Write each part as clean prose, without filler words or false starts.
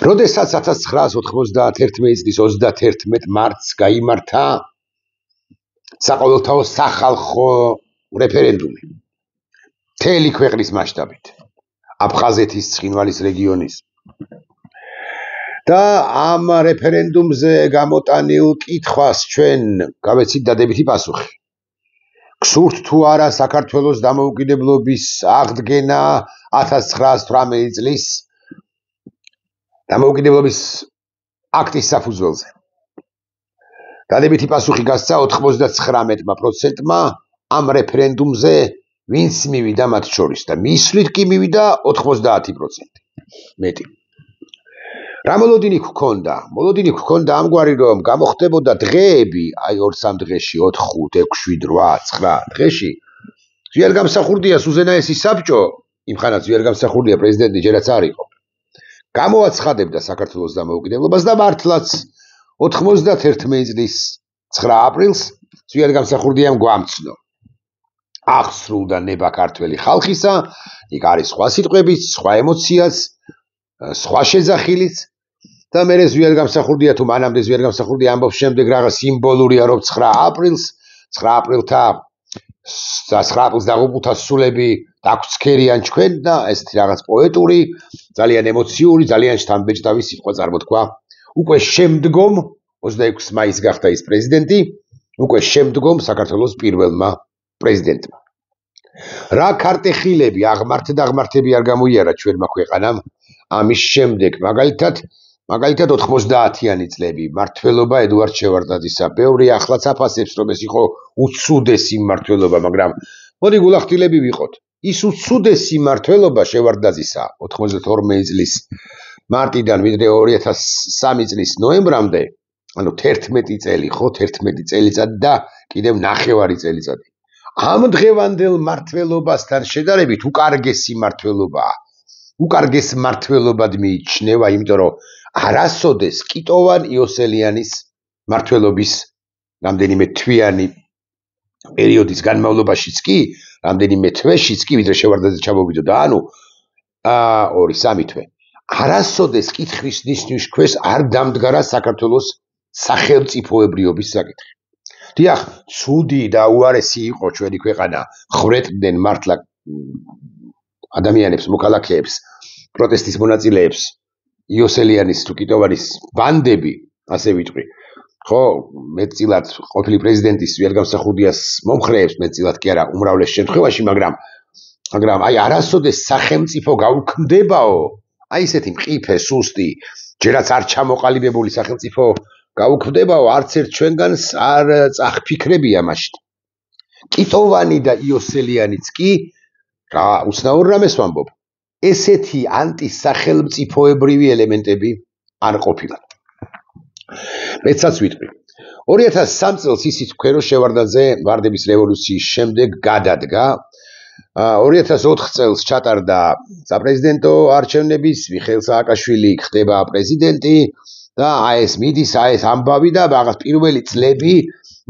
როდესაც 1991 წლის 31 მარტს გაიმართა საყოველთაო სახალხო რეფერენდუმი მთელი ქვეყნის მასშტაბით აფხაზეთის ცხინვალის რეგიონის და ამ რეფერენდუმზე გამოტანილ კითხვას ჩვენ გავეცით დადებითი პასუხი. გსურთ თუ არა საქართველოს დამოუკიდებლობის აღდგენა 1918 წლის დამოუკიდებლობის აქტის საფუძველზე. დადებითი პასუხი გასცა 99%-მა ამ რეფერენდუმზე ვინც მივიდა მათ შორის და მისვლით კი მივიდა 90% მეტი. რა მოლოდინი გქონდა? მოლოდინი გქონდა ამგვარი, რომ გამოხდებოდა დღეები, აი 2-3 დღეში, 4, 5, 6, 7, 8, 9 დღეში. ძვიერ გამსახურდია უზენაესი საბჭო, იმხანაც ძვიერ გამსახურდია პრეზიდენტი ჯერაც არ იყო. გამოაცხადებდა საქართველოს დამოუკიდებლობას და მართლაც 91 წლის 9 აპრილს ძვიერ გამსახურდიამ გვამცნო. აღსრულდა ნება ქართველი ხალხისა, იქ არის სხვა სიტყვებიც, სხვა ემოციაც, სხვა შეძახილიც და მე ზვიერ გამსახურდია თუ მანამდე ზვიერ გამსახურდია ამბობს შემდეგ რაღაც სიმბოლურია, რომ 9 აპრილს დაღუპულთა სულები დაგვცქერიან ჩვენ და ესეთი რაღაც პოეტური, ძალიან ემოციური, ძალიან შთამბეჭდავი სიტყვა წარმოთქვა. უკვე შემდგომ 26 მაისს გახდა ის პრეზიდენტი, უკვე შემდგომ საქართველოს პირველმა პრეზიდენტმა. რა ქარტეხილები აღმართები არ გამოიარა ჩვენმა ქვეყანამ ამის შემდეგ, მაგალითად 90-იანი წლები მმართველობა ედუარდ შევარდნაძისა. ბევრი ახლაც აფასებს, რომ ეს იყო უცუდესი მმართველობა, მაგრამ მოდი გულახდილები ვიყოთ. ის უცუდესი მმართველობა შევარდნაძისა 92 წლის მარტიდან ვიდრე 2003 წლის ნოემბრამდე, ანუ 11 წელი, ხო, 11 წელიწადი და კიდევ 9 წელიწადი. ამ დღევანდელ მმართველობასთან შედარებით უკარგესი მმართველობაა. უკარგეს მმართველობად მიიჩნევა, იმიტომ რომ არასოდეს კიტოვან იოსელიანის მმართველობის რამდენიმე თვიანი პერიოდის განმავლობაშიც კი, რამდენიმე თვეშიც კი, ვიდრე შევარდნაძე ჩამოვიდოდა, ანუ 2-3 თვე. არასოდეს კითხვის ნიშნის ქვეშ არ დამდგარა საქართველოს სახელმწიფოებრიობის საკითხი. დიახ, ცუდი და უარესი იყო ჩვენი ქვეყანა, ხვრეტდნენ მართლა ადამიანებს, მოქალაქეებს, პროტესტის მონაწილეებს, იოსელიანის თუ კიტოვანის ბანდები, ასე ვიტყვი. ხო, მეტწილად ყოფილი პრეზიდენტის ძვიერ გამსახურდიას მომხრეებს, მეტწილად კი არა, უმრავლეს შემთხვევაში, მაგრამ აი არასოდეს სახელმწიფო გაუქმდებაო, აი ესეთი მყიფე, სუსტი, ჯერაც არ ჩამოყალიბებული სახელმწიფო გაუქმდებაო, არც ერთ ჩვენგანს არ წახფიქრებია მაშინ. კიტოვანი და იოსელიანიც კი რა უცნაურ რამეს ვამბობ. ესეთი ანტისახელმწიფოებრივი ელემენტები არ ყოფილან. მეცაც ვიტყვი. 2003 წელს ისიც ვქენ, რომ შევარდნაძე ვარდების რევოლუციის შემდეგ გადადგა. 2004 წელს ჩატარდა საპრეზიდენტო არჩევნების, მიხეილ სააკაშვილი ხდება პრეზიდენტი და ეს მიდის, ეს ამბავი და რაღაც პირველი წლები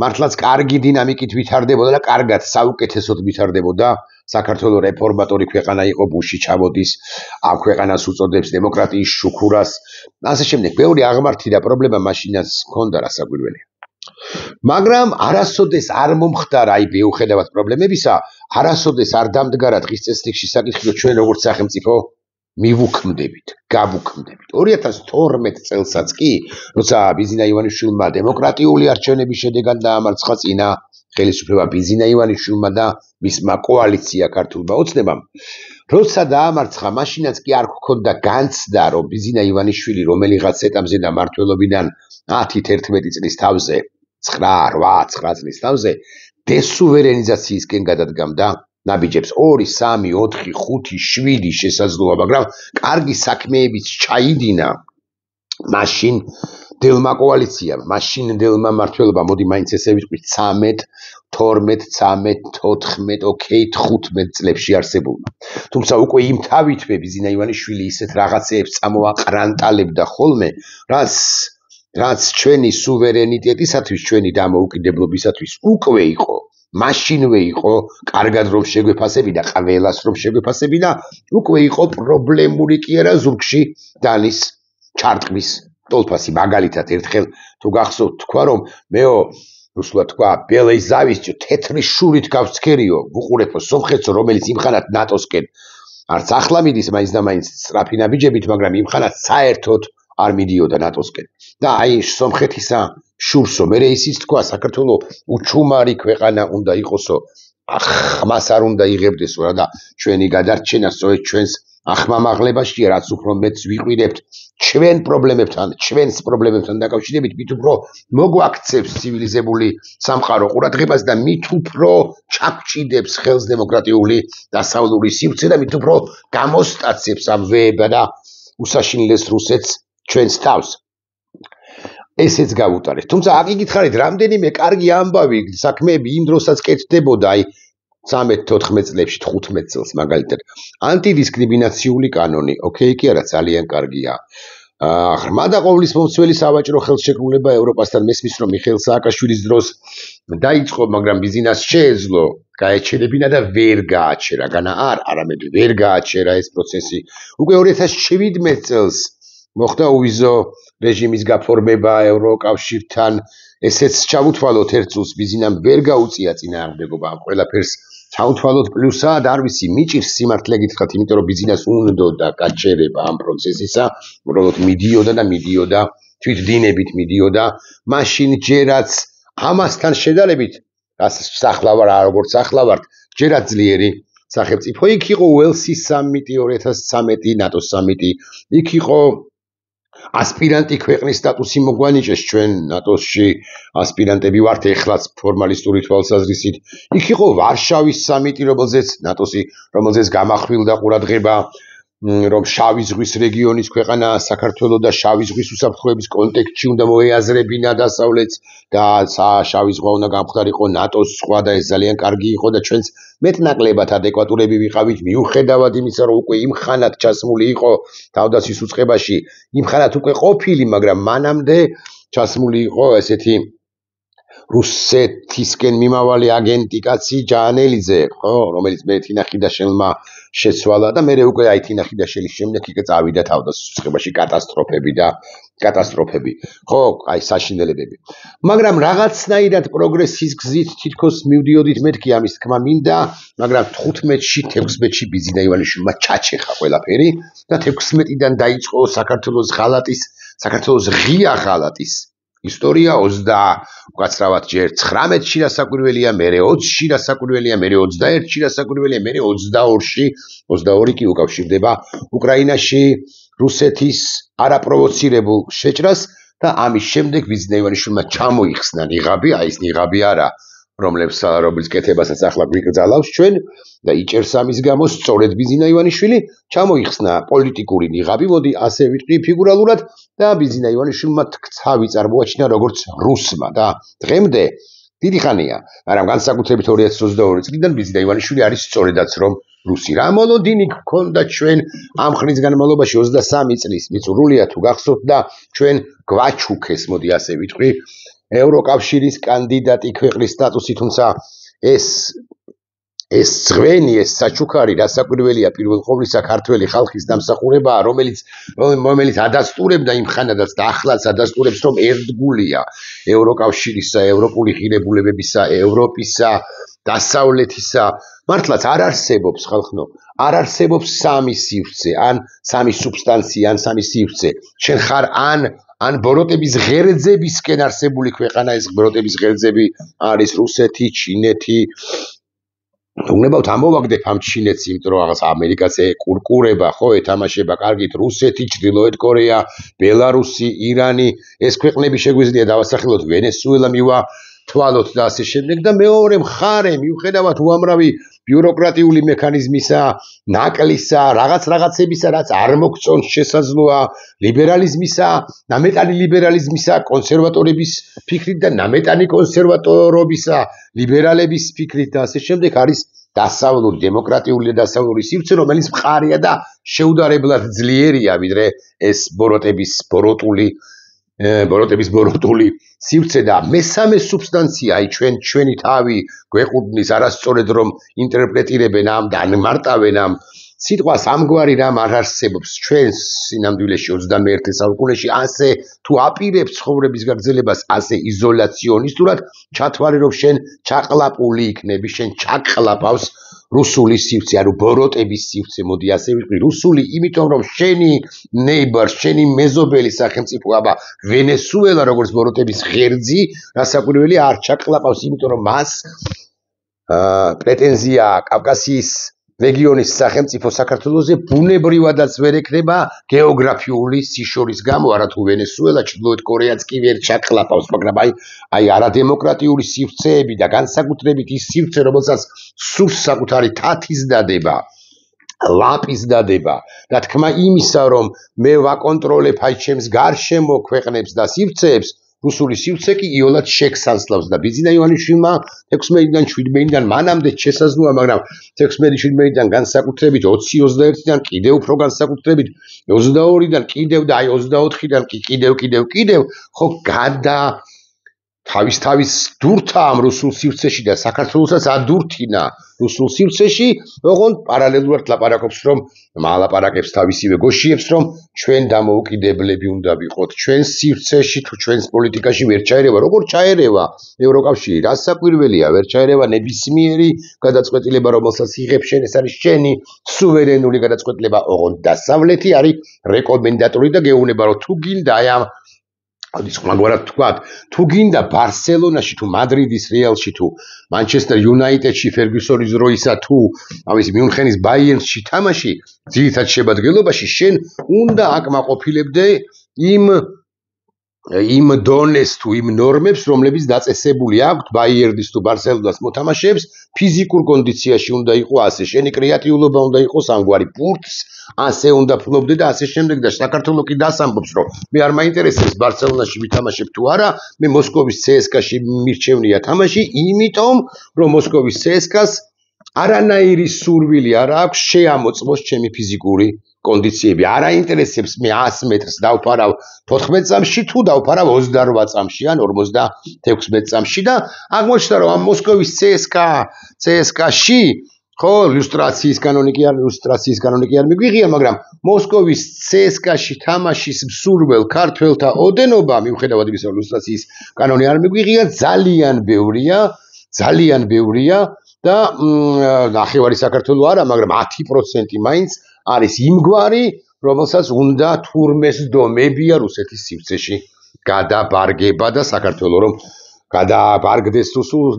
მართლაც კარგი დინამიკით ვითარდებოდა და კარგად საუკეთესოდ ვითარდებოდა. საქართველოს რეფორმატორი ქვეყანა იყო, ბუში ჩამოდის, ამ ქვეყანას უწოდებს დემოკრატიის შუქურას. ასე შემდეგ, ბევრი აღმართი და პრობლემა მაშინაც ჰქონდა რასაკვირველია. მაგრამ არასოდეს არ მომხდარა, აი მიუხედავად პრობლემებისა, არასოდეს არ დამდგარა დღის წესრიგში საკითხი, რომ ჩვენ როგორც სახელმწიფო მივუქმდებით, გავუქმდებით. 2012 წელსაც კი, როცა ბიზინა ივანიშვილმა დემოკრატიული არჩევნების შედეგად დაამარცხა წინა ხელისუფლება ბიზინა ივანიშვილმა და მისმა კოალიცია ქართულმა ოცნებამ, როცა დაამარცხა, მაშინაც კი არ გქონდა განცდა, რომ ბიზინა ივანიშვილი რომელიღაც ეტაპზე და მმართველობიდან 10-11 წლის თავზე, 9-8 წლის თავზე დესუვერენიზაციისკენ გადადგამდა ნაბიჯებს 2, 3, 4, 5, 7 შესაძლოა, მაგრამ კარგი საქმეებიც ჩაიდინა მაშინ დილმა კოალიციამ, მაშინ დილმა მმართველობა, მოდი მაინც ესე ვიტყვით 13, 12, 13, 14, ოკეი, 15 წლებში არსებულმა. თუმცა უკვე იმ თავითვე ბიზინა ივანიშვილი ისეთ რაღაცეებს წამოაყრანტალებდა ხოლმე, რაც ჩვენი სუვერენიტეტისათვის, ჩვენი დამოუკიდებლობისათვის უკვე იყო მაშინვე იყო კარგად რომ შეგვეფასებინა ყველას რომ შეგვეფასებინა უკვე იყო პრობლემური კი არა ზურგში დანის ჩარტყმის ტოლფასი მაგალითად ერთხელ თუ გახსოვთ თქვა რომ მეო რუსულად თქვა ბელეი ზავისჭო თეთრი შურით გავცქერიო ვუყურებო სომხეთსო რომელიც იმხანად ნატოსკენ არც ახლა მიდის მაინც და მაინც სწრაფი ნაბიჯებით მაგრამ იმხანად საერთოდ არ მიდიოდა ნატოსკენ და აი სომხეთისა შურსო მე ისიც თქვა საქართველოს უჩუმარი ქვეყანა უნდა იყოსო ახმას არ უნდა იღებდესო რა და ჩვენი გადარჩენა სწორედ ჩვენს ახმამაღლებაშია რაც უფრო მეც ვიყვირებთ ჩვენ პრობლემებთან დაკავშირებით მით უფრო მოგვაქცევს ცივილიზებული სამყარო ყურადღებას და მით უფრო ჩაგვჭიდებს ხელს დემოკრატიული დასავლური სივრცე და მით უფრო გამოსტაცებს ამ ვეება და უსაშინლეს რუსეთს ჩვენს თავს ესეც გავუტარეთ თუმცა აკიგითხარით რამდენიმე კარგი ამბავი საქმეები იმ დროსაც კეთდებოდა აი 13-14 წლებში 15 წელს მაგალითად ანტიდისკრიმინაციული კანონი ოკეი კი არა ძალიან კარგია ღრმა და ყოვლის მომცველი სავაჭრო ხელშეკრულება ევროპასთან მესმის რომ მიხეილ სააკაშვილის დროს დაიწყო მაგრამ ბიზნეს შეეძლო გაეჩერებინა და ვერ გააჩერა განა არამედ ვერ გააჩერა ეს პროცესი უკვე 2017 წელს მოხდა უვიზო რეჟიმის გაფორმება ევროკავშირთან ესეც ჩავუთვალოთ ერთ წუთს ბიზნამ ვერ გაუწია წინააღმდეგობა ამ ყველაფერს ჩავუთვალოთ პლუსად არ ვიცი მიჭირს სიმართლე გითხრათ იმიტომ რომ ბიზნეს უნდა გაჩერება ამ პროცესისა უბრალოდ მიდიოდა თვითდინებით მიდიოდა მაშინ ჯერაც ამასთან შედარებით ახლა ვარ ჯერაც ძლიერი სახელმწიფო იქ იყო უელსის სამიტი 2013 ნატოს სამიტი იქ იყო ასპირანტი ქვეყნის სტატუსი მოგვანიჭეს ჩვენ ნატოსში ასპირანტები ვართ ეხლაც ფორმალისტური თვალსაზრისით იქ იყო ვარშავის სამიტი რომელზეც გამახვილდა ყურადღება რომ შავი ზღვის რეგიონის ქვეყანა საქართველოს და შავი ზღვის უსაფრთხოების კონტექსტში უნდა მოეაზრებინა დასავლეთს და შავი ზღვა უნდა გამხდარიყო ნატოს ზღვა და ეს ძალიან კარგი იყო და ჩვენც მეტნაკლებად ადეკვატურები ვიყავით მიუხედავად იმისა რომ უკვე იმხანად ჩასმული იყო თავდაცვის უწყებაში იმხანად უკვე ყოფილი მაგრამ მანამდე ჩასმული იყო ესეთი რუსეთისკენ მიმავალი აგენტი კაცი ჯანელიძე ხო რომელიც მე თინახიდაშელმა შეცვალა და მე უკვე აი თინახიდაშელის შემდეგ იქ წავიდა თავდაცვის უწყებაში კატასტროფები ხო აი საშინელებები მაგრამ რაღაცნაირად პროგრესის გზით თითქოს მივდიოდით მეთქი ამის თქმა მინდა მაგრამ 15-ში 16-ში ბიზნა ივანიშვილმა ჩაჩეხა ყველაფერი და 16-დან დაიწყო საქართველოს ღია ღალატის ისტორია 20 უკაცრავად ჯერ 19-ში დასაკვირველია, მერე 20-ში დასაკვირველია, მერე 21-ში დასაკვირველია, მერე 22-ში, 22 კი უკავშირდება უკრაინაში რუსეთის არაპროვოცირებულ შეჭრას და ამის შემდეგ ბიზნა ივანიშვილმა ჩამოიხსნა ნიღაბი, აი ეს ნიღაბი არა, რომლის კეთებასაც ახლა გვიკრძალავს ჩვენ და იჭერს ამის გამო სწორედ ბიზნა ივანიშვილი ჩამოიხსნა პოლიტიკური ნიღაბი, მოდი ასე ვიტყვი ფიგურალურად და ბიზნა ივანიშვილმა თავი წარმოაჩინა როგორც რუსმა და დღემდე დიდი ხანია, მაგრამ განსაკუთრებით 2022 წლიდან ბიზნა ივანიშვილი არის სწორედაც რომ რუსი. რა მოლოდინი გქონდა ჩვენ ამ ხნის განმავლობაში 23 წლის მიწურულია თუ გახსოვთ და ჩვენ გვაჩუქეს, მოდი ასე ვიტყვი, ევროკავშირის კანდიდატი ქვეყნის სტატუსი, თუმცა ეს ძღვენი, ეს საჩუქარი რასაკვირველია პირველ ყოვლისა ქართველი ხალხის დამსახურებაა, რომელიც ადასტურებდა იმ ხანადაც და ახლაც ადასტურებს, რომ ერთგულია ევროკავშირისა, ევროპული ღირებულებებისა, ევროპისა, დასავლეთისა, მართლაც არ არსებობს ხალხო, არ არსებობს სამი სივრცე, ან სამი სუბსტანცია, ან სამი სივრცე. შენ ხარ ან ბოროტების ღერძებისკენ არსებული ქვეყანა, ეს ბოროტების ღერძები არის რუსეთი, ჩინეთი. უნებავთ ამოვაგდებ ამ ჩინეთს, იმიტომ რომ რაღაც ამერიკაც ეკურკურება, ხო, ეთამაშება კარგით რუსეთი, ჩრდილოეთ კორეა, ბელარუსი, ირანი, ეს ქვეყნები შეგვიძლია დავასახელოთ ვენესუელა მივათვალოთ და ასე შემდეგ და მეორე მხარე მიუხედავად უამრავი ბიუროკრატიული მექანიზმისა, ნაკლისა, რაღაცებისა, რაც არ მოგწონს შესაძლოა, ლიბერალიზმისა, ნამეტანი ლიბერალიზმისა, კონსერვატორების ფიქრით და ნამეტანი კონსერვატორობისა, ლიბერალების ფიქრით და ასე შემდეგ არის დასავლური, დემოკრატიული და დასავლური სივრცე, რომელიც მყარია და შეუდარებლად ძლიერია, ვიდრე ეს ბოროტული ბოროტების ბოროტული სივრცე და მესამე სუბსტანცია, აი ჩვენი თავი გვეყუდნის არასწორად რომ ინტერპრეტირებენ ამ და მარტავენ ამ სიტყვას ამგვარი რამ არ არსებობს ჩვენს სინამდვილეში 21 საუკუნეში ასე თუ აპირებ ცხოვრების გაგრძელებას ასე იზოლაციონისტურად ჩათვალე რომ შენ ჩაყლაპული იქნები შენ ჩაყლაპავს რუსული სივრცე ანუ ბოროტების სივრცე მოდი ასე ვიყრი რუსული იმიტომ რომ შენი neighbor შენი მეზობელი სახელმწიფო აბა ვენესუელა როგორც ბოროტების ღერძი რასაკვირველი არ ჩაყლაპავს იმიტომ რომ მას პრეტენზია კავკასიის რეგიონის სახელმწიფო საქართველოზე ბუნებრივადაც ვერ ექნება გეოგრაფიული სიშორის გამო არათუ ვენესუელა ჩრდილოეთ კორეაც კი ვერ ჩაყლაპავს მაგრამ აი არადემოკრატიული სივრცეები და განსაკუთრებით ის სივრცე რომელსაც სურს საკუთარი თათის დადება ლაპის დადება და თქმა იმისა რომ მე ვაკონტროლებ აი ჩემს გარშემო ქვეყნებს და სივრცეებს რუსული სივრცე კი იოლად შეკს ანსლავს და ბიძინა ივანიშვილმა 16-დან 17-დან მანამდე შესაძლოა მაგრამ 16-17-დან განსაკუთრებით 20-21-დან კიდევ უფრო განსაკუთრებით 22-დან კიდევ და აი 24-დან კი კიდევ ხო გადა თავის დურთა ამ რუსულ სივრცეში და საქართველოსაც ადურთინა რუსულ სივრცეში, ოღონდ პარალელურად ლაპარაკობს რომ მალაპარაკებს თავისივე გოშიებს რომ ჩვენ დამოუკიდებლები უნდა ვიყოთ ჩვენს სივრცეში თუ ჩვენს პოლიტიკაში ვერ ჩაერევა როგორ ჩაერევა ევროკავშირი რასაკვირველია ვერ ჩაერევა ნებისმიერი გადაწყვეტილება რომელსაც იღებს შენ ეს არის შენი სუვერენული გადაწყვეტილება ოღონდ დასავლეთი არის რეკომენდატორი და გეუბნება რომ თუ გინდა აი ამ სხვაგვარად თქვა, თუ გინდა ბარსელონაში თუ მადრიდის რეალში თუ მანჩესტერ იუნაიტედში ფერგუსონის დროისა თუ ამის მიუნხენის ბაიერნში თამაში ძირითად შემადგენლობაში შენ უნდა აკმაყოფილებდე იმ დონეს თუ იმ ნორმებს რომლებიც დაწესებული აქვთ ბაიერნის თუ ბარსელონას მოთამაშეებს ფიზიკურ კონდიციაში უნდა იყოს ასე შენი კრეატიულობა უნდა იყოს ამგვარი ბურთს ასე უნდა ფლობდე და ასე შემდეგ და საქართველოს კი დასამბობს რომ მე არ მაინტერესებს ბარსელონაში ვითამაშებ თუ არა მე მოსკოვის CSKA-ში მირჩევნია თამაში იმიტომ რომ მოსკოვის CSKA-ს არანაირი სურვილი არ აქვს შეამოწმოს ჩემი ფიზიკური კონდიციები არ აინტერესებს მე 100 მეტრს დავფარავ 14 წამში თუ დავფარავ 28 წამში ან 56 წამში და აღმოჩნდა რომ ამ მოსკოვის CSKA-ში ხო ილუსტრაციის კანონიკი არ მიგვიღია მაგრამ მოსკოვის CSKA-ში თამაშის მსურველ ქართველთა ოდენობა მიუხედავად იმისა რომ ილუსტრაციის კანონი არ მიგვიღია ძალიან ბევრია და ნახევარი საქართველოს არა მაგრამ 10% მაინც არის იმგვარი რომელსაც უნდა თურმეს დომებია რუსეთის სივრცეში გადაბარგება და საქართველოს რომ გადაბარგდეს რუსულ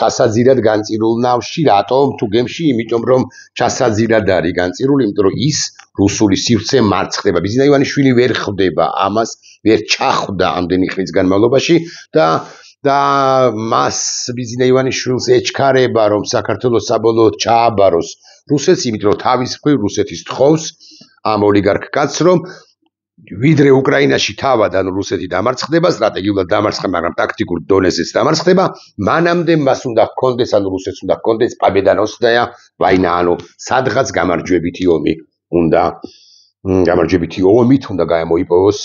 ჩასაძირად განწირულ ნავში რატომ თუ გემში იმიტომ რომ ჩასაძირად არის განწირული იმიტომ რომ ის რუსული სივრცე მარცხდება ბიძინა ივანიშვილი ვერ ხვდება ამას ვერ ჩახვდა ამდენი ხნის განმავლობაში და მას ბიძინა ივანიშვილს ეჩქარება რომ საქართველოს საბოლოოდ ჩააბაროს რუსეთს იმიტომ რომ თავის მხრივ რუსეთის თხოვს ამ ოლიგარქ კაცს რომ ვიდრე უკრაინაში თავად ანუ რუსეთი დამარცხდება სტრატეგიულად დამარცხება მაგრამ ტაქტიკურ დონეზეც დამარცხდება მანამდე მას უნდა ჰქონდეს ანუ რუსეთს უნდა ჰქონდეს პაბედანოსნაია ვაინა ანუ სადღაც გამარჯვებითი ომით უნდა გამოიპოვოს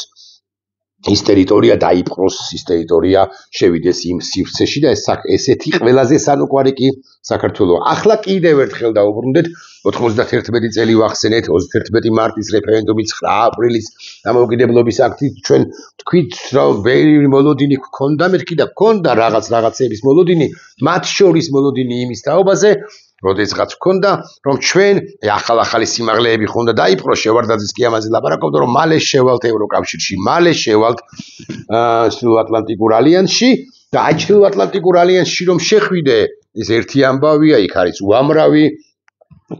ის ტერიტორია დაიპყროს ის ტერიტორია შევიდეს იმ სივრცეში და ესეთი ყველაზე სანუკვარი კი საქართველოს ახლა კიდევ ერთხელ დაუბრუნდეთ 91 წელი ვახსენეთ 21 მარტის რეფერენდუმი 9 აპრილის დამოუკიდებლობის აქტი ჩვენ თქვით რომ ბევრი მოლოდინი გქონდა მეთქი და გქონდა რაღაცების მოლოდინი მათ შორის მოლოდინი იმის თაობაზე როდესაც გქონდა რომ ჩვენ ახალი სიმაღლეები ხონდა დაიპყრო შევარდაძის კი ამაზე ლაპარაკობდა რომ მალე შევალთ ევროკავშირში მალე შევალთ ჩრდილოატლანტიკურ ალიანსში და აი ჩრდილოატლანტიკურ ალიანსში რომ შეხვიდე ეს ერთი ამბავია იქ არის უამრავი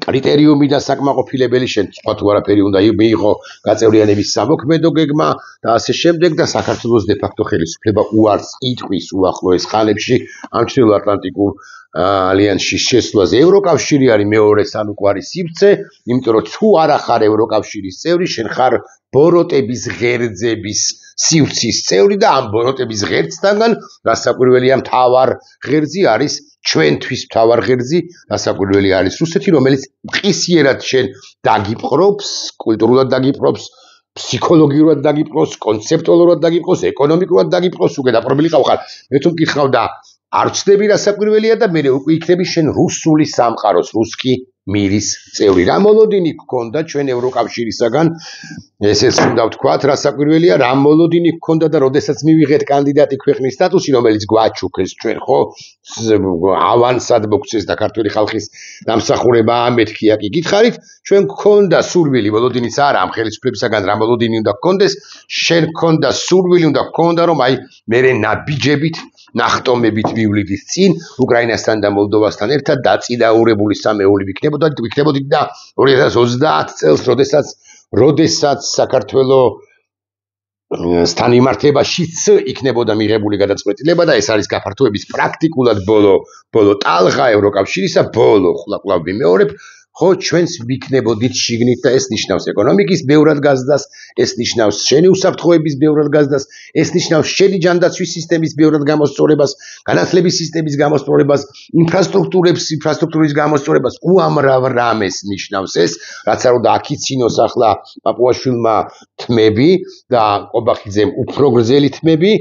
კრიტერიუმი და საკმაყოფილებელი შენ თქვა თუ არაფერი უნდა მიიღო გაწევრიანების სამოქმედო გეგმა და ასე შემდეგ და საქართველოს დე ფაქტო ხელისუფლება უარს იტყვის უახლოეს ხანებში ამ ჩრდილოატლანტიკურ ალიანსში შესვლაზე ევროკავშირი არის მეორე სანუკვარი სივრცე იმიტომ რომ თუ არა ხარ ევროკავშირის წევრი შენ ხარ ბოროტების ღერძების სივრცის წევრი და ამ ბოროტების ღერძთაგან რასაკვირველია მთავარ ღერძი არის ჩვენთვის მთავარ ღერძი რასაკვირველი არის რუსეთი რომელიც მყისიერად შენ დაგიპყრობს კულტურულად დაგიპყრობს ფსიქოლოგიურად დაგიბრყოს, კონცეპტუალურად დაგიბრყოს, ეკონომიკურად დაგიბრყოს, უკვე დაპყრობილი ყავხარ. მე თუ მკითხავ და არ ვწდები რა საკვირველია და მე უკვე იქნები შენ რუსული სამყაროს, რუსკი მირის წევრი. რა მოლოდინი გქონდა ჩვენ ევროკავშირისაგან, ესეც უნდა ვთქვათ, რა საკვირველია, რა მოლოდინი გქონდა და როდესაც მივიღეთ კანდიდატი ქვეყნის სტატუსი, რომელიც გვაჩუქეს ჩვენ, ხო? ავანსად მოგცეს და ქართული ხალხის დამსახურება ამეთქია კი გითხარით, ჩვენ გქონდა სურვილი, მოლოდინიც არა ამ ხელისუფლებისაგან რა მოლოდინი უნდა გქონდეს, შენ გქონდა სურვილი უნდა გქონდა, რომ აი მერე ნაბიჯებით ნახტომებით მივლიდით წინ უკრაინასთან და მოლდოვასთან ერთად დაწინაურებული სამეული ვიქნებოდით და 2030 წელს, როდესაც საქართველოსთან მიმართებაშიც იქნებოდა მიღებული გადაწყვეტილება და ეს არის გაფართოების პრაქტიკულად ბოლო ტალღა ევროკავშირისა, ბოლო ხლაკვლავ მიმეორებ, ხო ჩვენს ვიქნებოდით შიგნით და ეს ნიშნავს ეკონომიკის ბევრად გაზრდას, ეს ნიშნავს შენი უსაფრთხოების ბევრად გაზრდას, ეს ნიშნავს შენი ჯანდაცვის სისტემის ბევრად გამოსწორებას, განათლების სისტემის გამოსწორებას, ინფრასტრუქტურის გამოსწორებას, უამრავ რამეს ნიშნავს ეს, რაც არ უნდა აქიცინოს ახლა პაპუაშვილმა თმები და ყობახიძემ უფრო გრძელი თმები,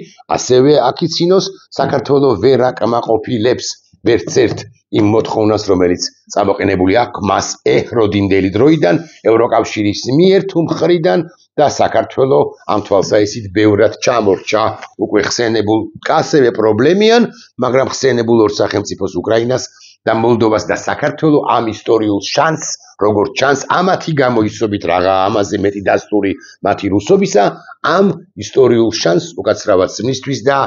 ასევე აქიცინოს საქართველოს ვერ აკმაყოფილებს ვერც ერთ იმ მოთხოვნას, რომელიც წამოყენებული აქვს მას ეჰროდინდელი დროიდან ევროკავშირის მიერ თუ მხრიდან და საქართველოს ამ თვალსაჩინით ბევრად ჩამორჩა უკვე ხსენებულ ასევე პრობლემიან, მაგრამ ხსენებულ ორ სახელმწიფოს უკრაინას და მოლდოვას და საქართველოს ამ ისტორიულ შანსს, როგორც ჩანს, ამათი გამოიცობით რაღა ამაზე მეტი დასტური მათი რუსობისა, ამ ისტორიულ შანსს უკაცრავად მისთვის და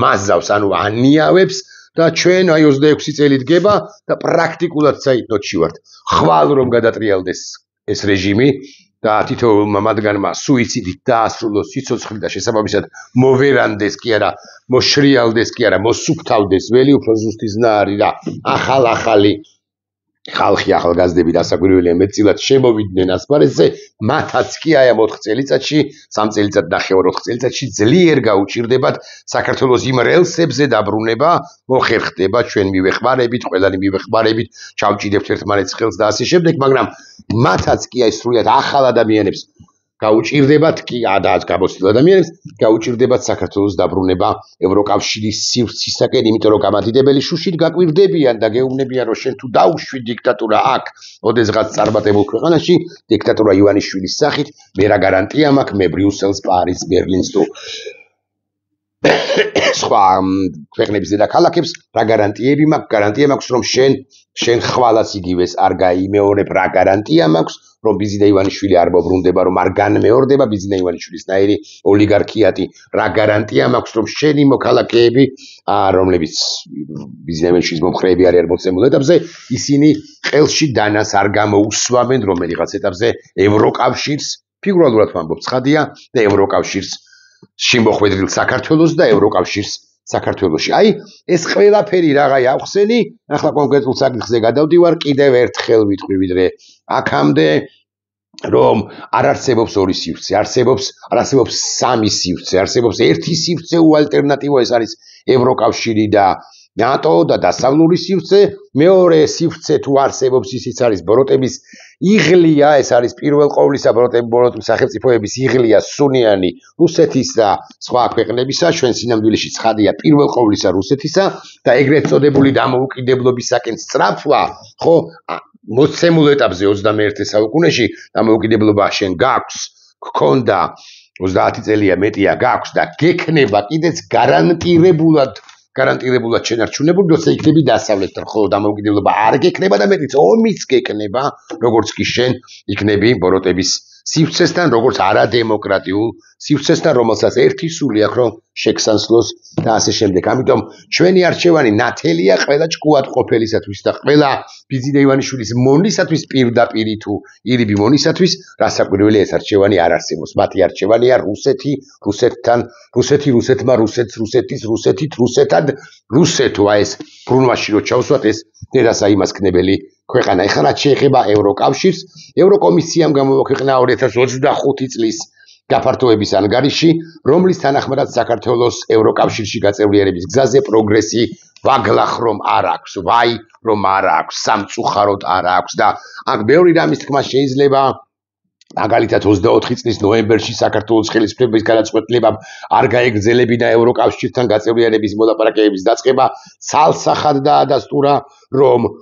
მაზავს, ანუ ანიავებს და ჩვენ აი 26 წელი დგება და პრაქტიკულად საერთოდ ვართ. ხვალ რომ გადატრიალდეს ეს რეჟიმი და თითოეულმა მათგანმა სუიციდით დაასრულოს სიცოცხლე და შესაბამისად მოვერანდეს კი არა, მოშრიალდეს კი არა, მოსუფთავდეს ველი უფრო ზუსტი ზნარი და ახალი ხალხი ახალგაზრდები დასაკვირველია მეტწილად შემოვიდნენ ასპარეზზე, მათაც კი აი 4 წელიწადში, 3 წელიწად ნახევარ 4 წელიწადში ძლიერ გაუჭირდებათ საქართველოს იმ რელსებზე დაბრუნება, მოხერხდება ჩვენ მივეხმარებით, ყველანი მივეხმარებით, ჩავჭიდებთ ერთმანეთს ხელს და ასე შემდეგ, მაგრამ მათაც კი აი სრულად ახალ ადამიანებს გაუჭირდებათ კი ადაც გამოცდილ ადამიანებს გაუჭირდებათ საქართველოს დაბრუნება ევროკავშირის სივრცისაკენ, იმიტომ რომ გამადიდებელი შუშით გაკვირდებიან და გეუბნებიან, რომ შენ თუ დაუშვი დიქტატურა აქ, ოდესღაც წარმატებულ ქვეყანაში, დიქტატურა ივანიშვილის სახით, მე რა გარანტია მაქვს, მე ბრიუსელს, პარიზს, ბერლინს თუ სხვა ქვეყნების დედაქალაქებს რა გარანტიები მაქვს? გარანტია მაქვს, რომ შენ ხვალაც იგივეს არ გაიმეორებ, რა გარანტია მაქვს, რომ ბიზინა ივანიშვილი არ მოbrunდება, რომ არ განმეორდება ბიზინა ივანიშვილისნაირი ოლიგარქიატი, რა გარანტია მაქვს, რომ შენი მოქალაქეები, რომლებიც ბიზინა ივანიშვილის მომხრეები არიან მოცემულ ეტაპზე, ისინი ყელში დანას არ გამოუსვამენ რომელიღაც ეტაპზე ევროკავშირს, ფიგურალურად ვამბობ, ცხადია და ევროკავშირს შემოხვედრილ საქართველოს და ევროკავშირს საქართველოში. აი, ეს ყველაფერი რაღაცა ავხსენი, ახლა კონკრეტულ საკითხზე გადავდივარ, კიდევ ერთხელ ვიტყვი, ვიდრე აქამდე, რომ არ არსებობს ორი სივრცე, არ არსებობს სამი სივრცე, არსებობს ერთი სივრცე უალტერნატივო, ეს არის ევროკავშირი და ნატო და დასავლური სივრცე, მეორე სივრცე თუ არსებობს, ისიც არის ბოროტების იღლია, ეს არის პირველ ყოვლისა ბოროტების სახელმწიფოების იღლია სუნიანი რუსეთის და სხვა ქვეყნებისა, ჩვენ სინამდვილეში ცხადია პირველ ყოვლისა რუსეთისა და ეგრეთ წოდებული დამოუკიდებლობისაკენ სწრაფვა, ხო, მოცემულ ეტაპზე 21 საუკუნეში დამოუკიდებლობა შენ გაქვს, გქონდა 30 წელია მეტია გაქვს და გექნება კიდეც გარანტირებულად შენარჩუნებული, როცა იქნები დასავლეთთან, ხო, დამოუკიდებლობა არ გექნება და მეტიც ომიც გექნება, როგორც კი შენ იქნები ბოროტების სივრცესთან, როგორც არადემოკრატიულ სივრცესთან, რომელსაც ერთი სული აქვს, რომ შექსანსლოს და ასე შემდეგ. ამიტომ ჩვენი არჩევანი ნათელია ყველა ჭკუად ყოფილისათვის და ყველა ბიზინა ივანიშვილის მონისათვის პირდაპირ თუ ირიბი მონისათვის, რასაკვირველია ეს არჩევანი არ არსებობს. მათი არჩევანია რუსეთი, რუსეთთან, რუსეთმა, რუსეთად, რუსეთო, აი ეს ბრუნვაში რო ჩავსვათ, ეს დედასა იმას ქნებელი ქვეყანა. ეხლა რაც შეეხება ევროკავშირს, ევროკომისიამ გამოქვეყნა 2025 წლის გაფართოების ანგარიში, რომლის თანახმადაც საქართველოს ევროკავშირში გაწევრიანების გზაზე პროგრესი ვაგლახ რომ არ აქვს, ვაი რომ არ აქვს, სამწუხაროდ არ აქვს და აქ ბევრი რამის თქმა შეიძლება მაგალითად 24 წლის ნოემბერში საქართველოს ხელისუფლების განაცხადებამ არ გაეგრძელებინა ევროკავშირთან გაწევრიანების მოლაპარაკებების დაწყება, სალსახად დაადასტურა, რომ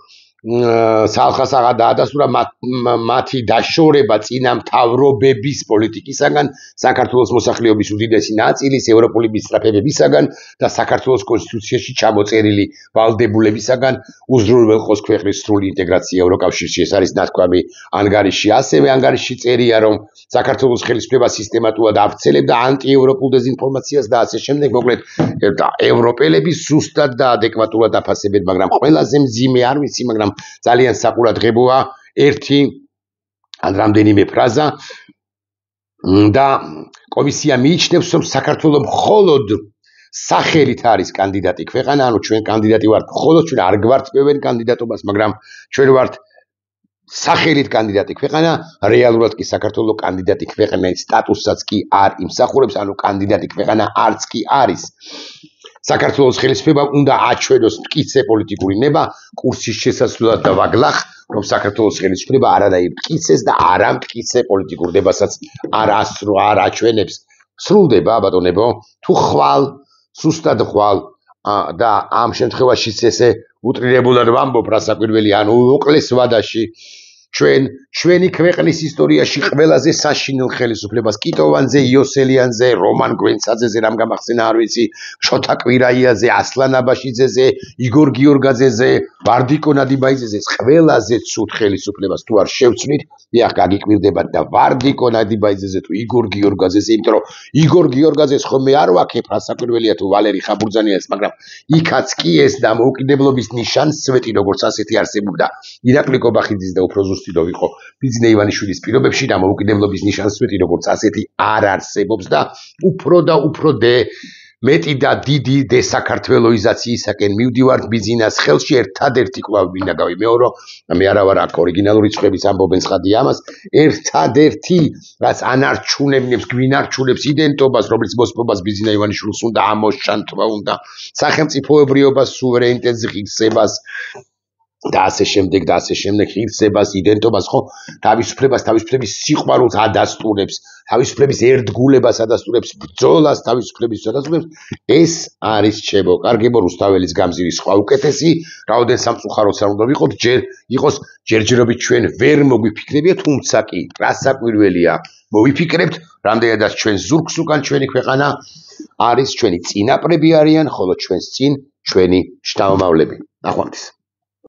მათი დაშორება წინა მთავრობების პოლიტიკისაგან, საქართველოს მოსახლეობის უდიდესი ნაწილის ევროპული მისწრაფებებისაგან და საქართველოს კონსტიტუციაში ჩამოწერილი ვალდებულებისაგან უზრუნველყოს ქვეყნის სრული ინტეგრაცია ევროკავშირში. ეს არის ნათქვამი ანგარიში. ასევე ანგარიში წერია, რომ საქართველოს ხელისუფლება სისტემატურად ავრცელებდა ანტიევროპულ დეზინფორმაციას და ასე შემდეგ. მოკლედ, ევროპელები ზუსტად და ადეკვატურად აფასებენ, მაგრამ ყველაზე მძიმე არ ვიცი, მაგრამ ძალიან საყურადღებოა ერთი ან რამდენიმე ფრაზა და კომისია მიიჩნევს, რომ საქართველოს მხოლოდ სახელით არის კანდიდატი ქვეყანა, ანუ ჩვენ კანდიდატი ვართ, მხოლოდ ჩვენ არ გვარწმევენ კანდიდატობას, მაგრამ ჩვენ ვართ სახელით კანდიდატი ქვეყანა, რეალურად კი საქართველოს კანდიდატი ქვეყნის სტატუსსაც კი არ იმსახურებს, ანუ კანდიდატი ქვეყანა არც კი არის. საქართველოს ხელისუფლებამ უნდა აჩვენოს მტკიცე პოლიტიკური ნება კურსის შესაძლებლად და ვაგლახ, რომ საქართველოს ხელისუფლება არანაირ მტკიცეს და არამტკიცე პოლიტიკურ დებასაც არ აჩვენებს. სრულდება, ბატონებო, თუ ხვალ, სუსტად ხვალ და ამ შემთხვევაშიც ესე უტრირებულად ვამბობ, რასაკვირველი, ანუ უკლეს ვადაში ჩვენი ქვეყნის ისტორიაში ყველაზე საშინელ ხელისუფლებას კიტოვანზე, იოსელიანზე, რომან გვენცაძეზე რამ გამახსენა არ ვიცი, შოთა კვირაიაზე, ასლან აბაშიძეზე, იგორ გიორგაძეზე, ვარდიკო ნადიბაიძეზე ყველაზე ცუდ ხელისუფლებას თუ არ შევცვლით, დიახ, გაგიკვირდებათ და ვარდიკო ნადიბაიძეზე თუ იგორ გიორგაძეზე, იმიტომ რომ იგორ გიორგაძეს ხომ მე არ ვაქებ, რასაკვირველია თუ ვალერი ხაბურძანიას, მაგრამ იქაც კი ეს დამოუკიდებლობის ნიშანსვეტი როგორც ასეთი არსებობდა ირაკლი კობახიძის და უფრო ზუსტად იყო ბიძინა ივანიშვილის პირობებში დამოუკიდებლობის ნიშანსვეტი როგორც ასეთი არ არსებობს და უფრო მეტი და დიდი დესაქართველოიზაციისაკენ მივდივართ ბიძინას ხელში ერთადერთი კვლავ მინდა გავიმეორო, მე არა ვარ აქ ორიგინალური წვების ამბობენ ცხადია ამას, ერთადერთი რაც ანარჩუნებს, გვინარჩუნებს იდენტობას, რომელიც მოსპობას ბიძინა ივანიშვილს უნდა ამოშანთვა, უნდა სახელმწიფოებრიობას, სუვერენიტეტს, ღირსებას და ასე შემდეგ ღირსებას, იდენტობას, ხო, თავისუფლების სიყვარულს ადასტურებს, თავისუფლების ერთგულებას ადასტურებს, ბრძოლას თავისუფლების ადასტურებს. ეს არის ჩემო კარგებო რუსთაველის გამზირის სხვა უკეთესი, რაოდენ სამწუხაროც არ უნდა იყოს, ჯერჯერობით ჩვენ ვერ მოგვიფიქრებია, თუმცა კი რასაკვირველია, მოვიფიქრებთ, რამდენადაც ჩვენ ზურგს უკან ჩვენი ქვეყანა არის, ჩვენი წინაპრები არიან, ხოლო ჩვენს წინ ჩვენი შთამომავლები. ნახვამდის.